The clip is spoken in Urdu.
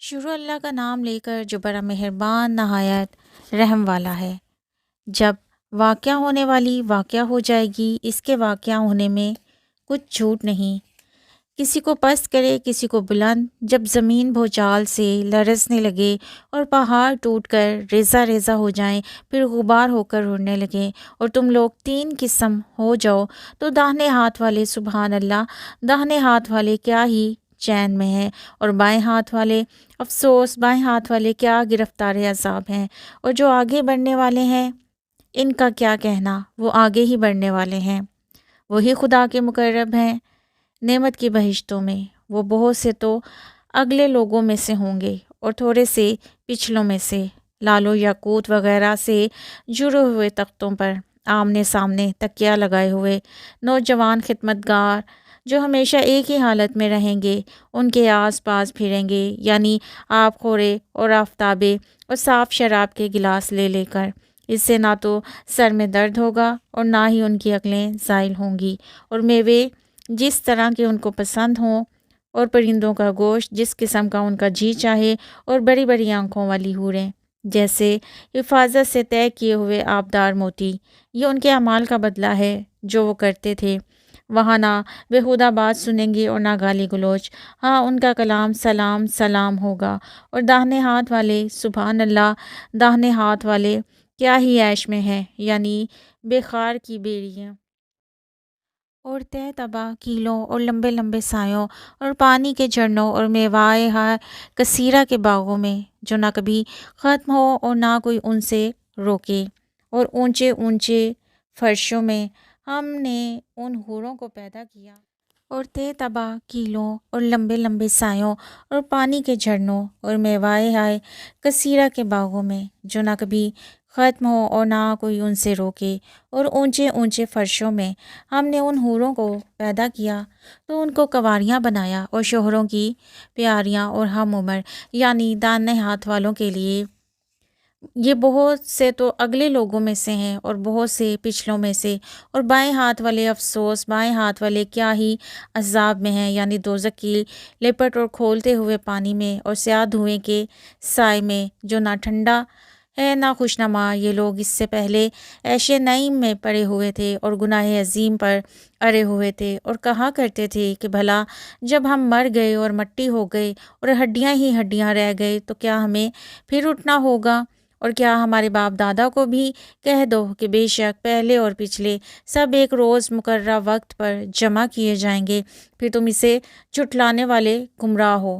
شروع اللہ کا نام لے کر جو بڑا مہربان نہایت رحم والا ہے۔ جب واقعہ ہونے والی واقعہ ہو جائے گی، اس کے واقعہ ہونے میں کچھ جھوٹ نہیں۔ کسی کو پست کرے کسی کو بلند، جب زمین بھوچال سے لرزنے لگے اور پہاڑ ٹوٹ کر ریزہ ریزہ ہو جائیں، پھر غبار ہو کر اڑنے لگیں اور تم لوگ تین قسم ہو جاؤ، تو داہنے ہاتھ والے سبحان اللہ، داہنے ہاتھ والے کیا ہی چین میں ہیں، اور بائیں ہاتھ والے افسوس، بائیں ہاتھ والے کیا گرفتار عذاب ہیں، اور جو آگے بڑھنے والے ہیں ان کا کیا کہنا، وہ آگے ہی بڑھنے والے ہیں، وہی خدا کے مقرب ہیں نعمت کی بہشتوں میں۔ وہ بہت سے تو اگلے لوگوں میں سے ہوں گے اور تھوڑے سے پچھلوں میں سے، لال و یاقوت وغیرہ سے جڑے ہوئے تختوں پر آمنے سامنے تکیہ لگائے ہوئے نوجوان خدمت گار جو ہمیشہ ایک ہی حالت میں رہیں گے، ان کے آس پاس پھریں گے، یعنی آب خورے اور آفتابے اور صاف شراب کے گلاس لے لے کر۔ اس سے نہ تو سر میں درد ہوگا اور نہ ہی ان کی عقلیں زائل ہوں گی، اور میوے جس طرح کے ان کو پسند ہوں، اور پرندوں کا گوشت جس قسم کا ان کا جی چاہے، اور بڑی بڑی آنکھوں والی حوریں جیسے حفاظت سے طے کیے ہوئے آبدار موتی۔ یہ ان کے اعمال کا بدلہ ہے جو وہ کرتے تھے۔ وہاں نہ بیہودہ بات سنیں گے اور نہ گالی گلوچ، ہاں ان کا کلام سلام سلام ہوگا۔ اور داہنے ہاتھ والے سبحان اللہ، داہنے ہاتھ والے کیا ہی عیش میں ہیں، یعنی بے خار کی بیڑیاں اور تہ تباہ کیلوں اور لمبے لمبے سایوں اور پانی کے جھرنوں اور میوائے ہائے کثیرہ کے باغوں میں، جو نہ کبھی ختم ہو اور نہ کوئی ان سے روکے۔ اور اونچے اونچے فرشوں میں ہم نے ان حوروں کو پیدا کیا، اور تہ تباہ کیلوں اور لمبے لمبے سایوں اور پانی کے جھرنوں اور میوائے ہائے کثیرہ کے باغوں میں، جو نہ کبھی ختم ہو اور نہ کوئی ان سے روکے۔ اور اونچے اونچے فرشوں میں ہم نے ان حوروں کو پیدا کیا تو ان کو کنواریاں بنایا، اور شوہروں کی پیاریاں اور ہم عمر، یعنی داہنے ہاتھ والوں کے لیے۔ یہ بہت سے تو اگلے لوگوں میں سے ہیں اور بہت سے پچھلوں میں سے، اور بائیں ہاتھ والے افسوس، بائیں ہاتھ والے کیا ہی عذاب میں ہیں، یعنی دوزخ کی لپٹ اور کھولتے ہوئے پانی میں اور سیاہ دھوئیں کے سائے میں، جو نہ ٹھنڈا ہے نہ خوشنما۔ یہ لوگ اس سے پہلے عیش نعیم میں پڑے ہوئے تھے اور گناہ عظیم پر اڑے ہوئے تھے، اور کہا کرتے تھے کہ بھلا جب ہم مر گئے اور مٹی ہو گئے اور ہڈیاں ہی ہڈیاں رہ گئے تو کیا ہمیں پھر اٹھنا ہوگا؟ اور کیا ہمارے باپ دادا کو بھی کہہ دو کہ بے شک پہلے اور پچھلے سب ایک روز مقررہ وقت پر جمع کیے جائیں گے، پھر تم اسے جھٹلانے والے گمراہ ہو۔